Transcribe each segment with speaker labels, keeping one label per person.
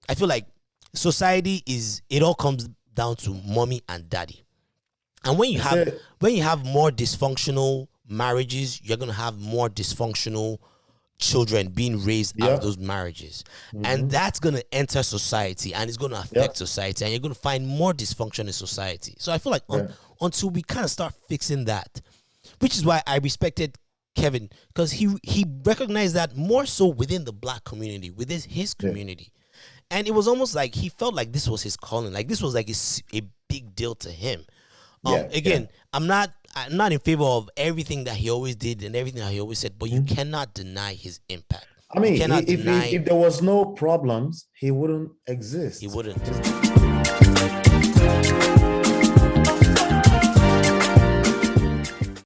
Speaker 1: I feel like society it all comes down to mommy and daddy. And when you have more dysfunctional marriages, you're gonna have more dysfunctional children being raised out of those marriages. And that's going to enter society and it's going to affect society, and you're going to find more dysfunction in society. So I feel like until we kind of start fixing that, which is why I respected Kevin, because he recognized that more so within the black community, within his community. And it was almost like he felt like this was his calling, like this was like a big deal to him. I'm not in favor of everything that he always did and everything that he always said, but you cannot deny his impact.
Speaker 2: I mean, if there was no problems, he wouldn't exist.
Speaker 1: He wouldn't.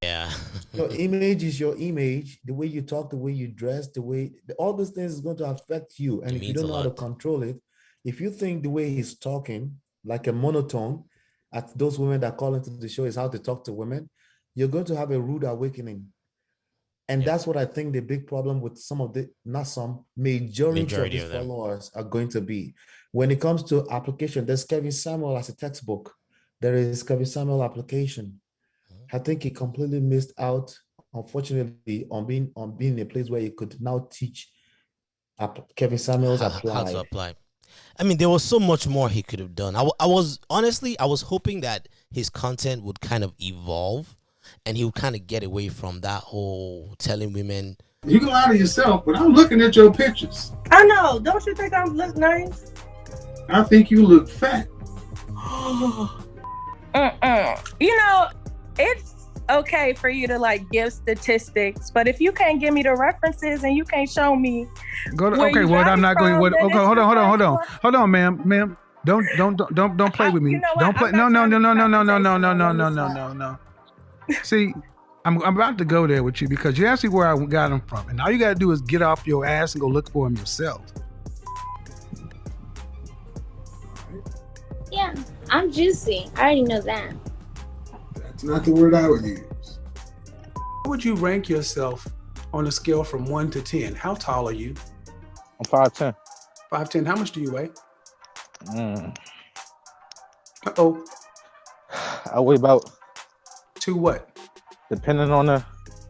Speaker 1: Yeah.
Speaker 2: Your image is your image. The way you talk, the way you dress, all these things is going to affect you. And if you don't know how to control it, if you think the way he's talking, like a monotone, at those women that call into the show is how to talk to women, you're going to have a rude awakening. And that's what I think the big problem with majority of the followers are going to be. When it comes to application, there's Kevin Samuel as a textbook. There is Kevin Samuel application. I think he completely missed out, unfortunately, on being in a place where he could now teach Kevin Samuel's
Speaker 1: how to apply. I mean, there was so much more he could have done. I was hoping that his content would kind of evolve and he would kind of get away from that whole telling women.
Speaker 3: You can lie to yourself, but I'm looking at your pictures.
Speaker 4: I know. Don't you think I look nice?
Speaker 3: I think you look fat.
Speaker 4: You know, it's okay for you to like give statistics, but if you can't give me the references and you can't show me,
Speaker 3: I'm not going. Okay, hold on, ma'am. Don't play with me.
Speaker 4: You know
Speaker 3: don't play. No. See, I'm about to go there with you because you asked me where I got them from, and all you got to do is get off your ass and go look for them yourself.
Speaker 5: Yeah, I'm juicy. I already know that.
Speaker 3: That's not the word I would use.
Speaker 6: How would you rank yourself on a scale from 1 to 10? How tall are you?
Speaker 7: I'm 5'10".
Speaker 6: 5'10". How much do you weigh?
Speaker 7: I weigh about...
Speaker 6: To what?
Speaker 7: Depending on the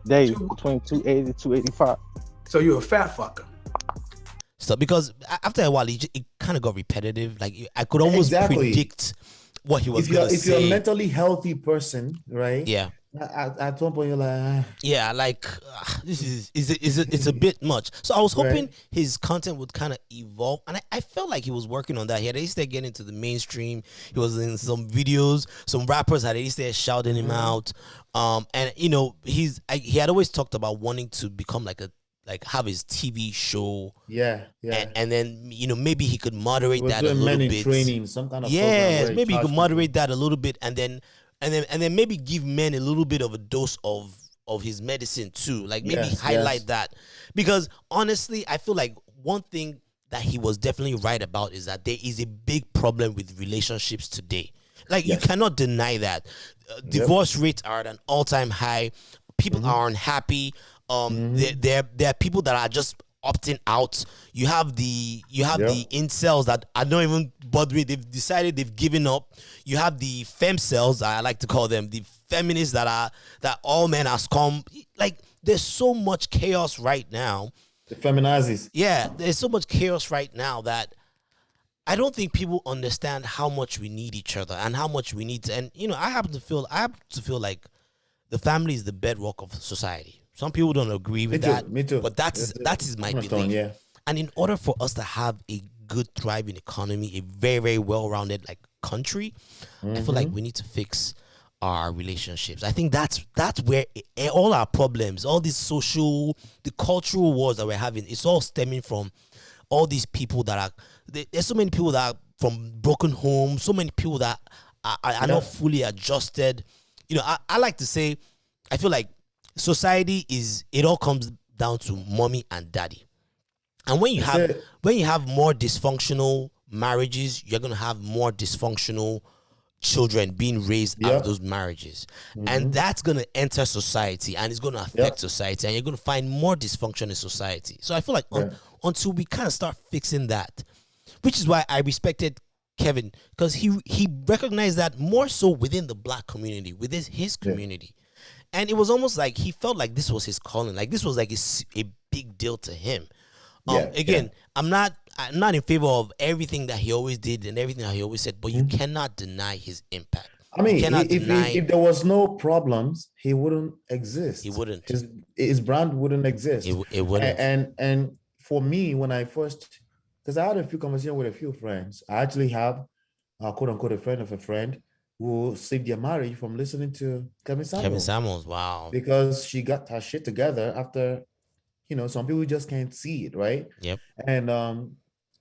Speaker 7: day, between 280 to 285.
Speaker 6: So you're a fat fucker.
Speaker 1: So because after a while, it kind of got repetitive. Like I could almost predict what he was going to say.
Speaker 2: If you're a mentally healthy person, right?
Speaker 1: Yeah.
Speaker 2: At one point you're like,
Speaker 1: this it's a bit much. So I was hoping his content would kind of evolve, and I felt like he was working on that. He had at least get into the mainstream. He was in some videos. Some rappers had at least shouting him out. And you know, he had always talked about wanting to become have his TV show.
Speaker 2: Yeah.
Speaker 1: And then, you know, maybe he could moderate that a little bit.
Speaker 2: Training, some kind of
Speaker 1: maybe he could moderate that a little bit, and then maybe give men a little bit of a dose of his medicine too. Like maybe highlight that. Because honestly, I feel like one thing that he was definitely right about is that there is a big problem with relationships today. Like you cannot deny that. Divorce rates are at an all-time high. People are unhappy. There are people that are just opting out. You have the incels that are not even bothering. They've decided they've given up. You have the femcells, I like to call them, the feminists that all men are scum. Like there's so much chaos right now.
Speaker 2: The feminazis.
Speaker 1: Yeah, there's so much chaos right now that I don't think people understand how much we need each other and how much we need to. And you know, I happen to feel like the family is the bedrock of society. Some people don't agree with that. Me too. But that is my belief. Yeah. And in order for us to have a good, thriving economy, a very, very well-rounded country, I feel like we need to fix our relationships. I think that's where all our problems, all these the cultural wars that we're having, it's all stemming from all these people that are. There's so many people that are from broken homes. So many people that are not fully adjusted. You know, I like to say, I feel like society it all comes down to mommy and daddy. And when you have more dysfunctional marriages, you're going to have more dysfunctional children being raised out of those marriages. And that's going to enter society and it's going to affect society, and you're going to find more dysfunction in society. So I feel like until we kind of start fixing that, which is why I respected Kevin, because he recognized that more so within the black community, within his community. And it was almost like he felt like this was his calling, like this was like a big deal to him. I'm not in favor of everything that he always did and everything that he always said, but you cannot deny his impact.
Speaker 2: I mean, if there was no problems, he wouldn't exist.
Speaker 1: He wouldn't.
Speaker 2: His brand wouldn't exist.
Speaker 1: It wouldn't.
Speaker 2: And for me, when I first, because I had a few conversations with a few friends, I actually have, quote unquote, a friend of a friend who saved their marriage from listening to Kevin Samuels.
Speaker 1: Kevin Samuels, wow.
Speaker 2: Because she got her shit together after, some people just can't see it, right?
Speaker 1: Yep.
Speaker 2: And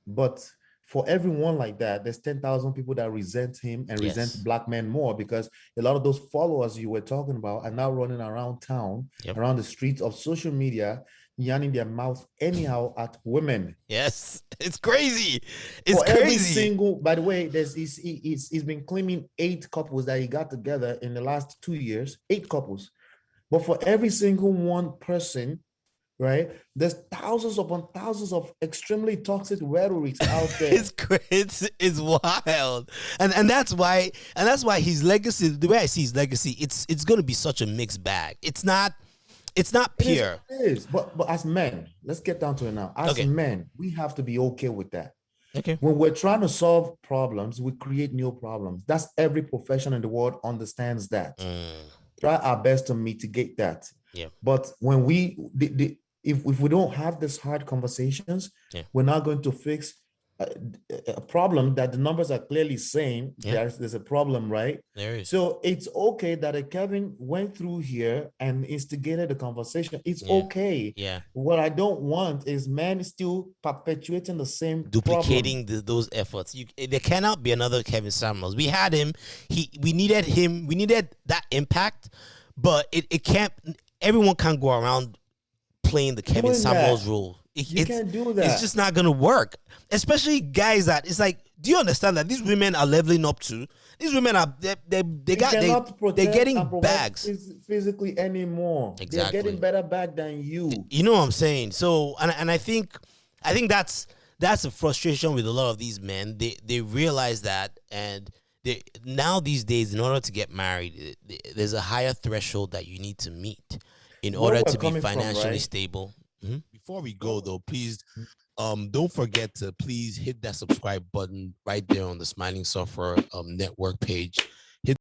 Speaker 2: but for everyone like that, there's 10,000 people that resent him and resent black men more, because a lot of those followers you were talking about are now running around town, around the streets of social media, yarning their mouth anyhow at women.
Speaker 1: Yes, it's crazy. It's crazy.
Speaker 2: Every single, by the way, he's been claiming 8 couples that he got together in the last 2 years, 8 couples. But for every single one person, right, there's thousands upon thousands of extremely toxic rhetorics out there.
Speaker 1: It's wild, and that's why his legacy, the way I see his legacy, it's going to be such a mixed bag. It's not pure.
Speaker 2: It is. But as men, let's get down to it now. As men, we have to be okay with that.
Speaker 1: Okay.
Speaker 2: When we're trying to solve problems, we create new problems. That's every profession in the world understands that. Try our best to mitigate that.
Speaker 1: Yeah.
Speaker 2: But when if we don't have these hard conversations, we're not going to fix a problem that the numbers are clearly saying there's a problem, right?
Speaker 1: There is.
Speaker 2: So it's okay that a Kevin went through here and instigated a conversation. It's okay.
Speaker 1: Yeah.
Speaker 2: What I don't want is men still perpetuating the same
Speaker 1: duplicating those efforts. There cannot be another Kevin Samuels. We had him. We needed him. We needed that impact, but it can't. Everyone can't go around playing the Kevin Samuels role.
Speaker 2: You can't do that.
Speaker 1: It's just not gonna work. Especially guys that it's like, do you understand that these women are leveling up to? These women are they're getting bags
Speaker 2: physically anymore.
Speaker 1: Exactly.
Speaker 2: They're getting better back than you.
Speaker 1: You know what I'm saying? So and I think that's a frustration with a lot of these men. They realize that, and now these days, in order to get married, there's a higher threshold that you need to meet in order to be financially stable. Mm-hmm.
Speaker 8: Before we go though, please don't forget to please hit that subscribe button right there on the Smiling Software network page.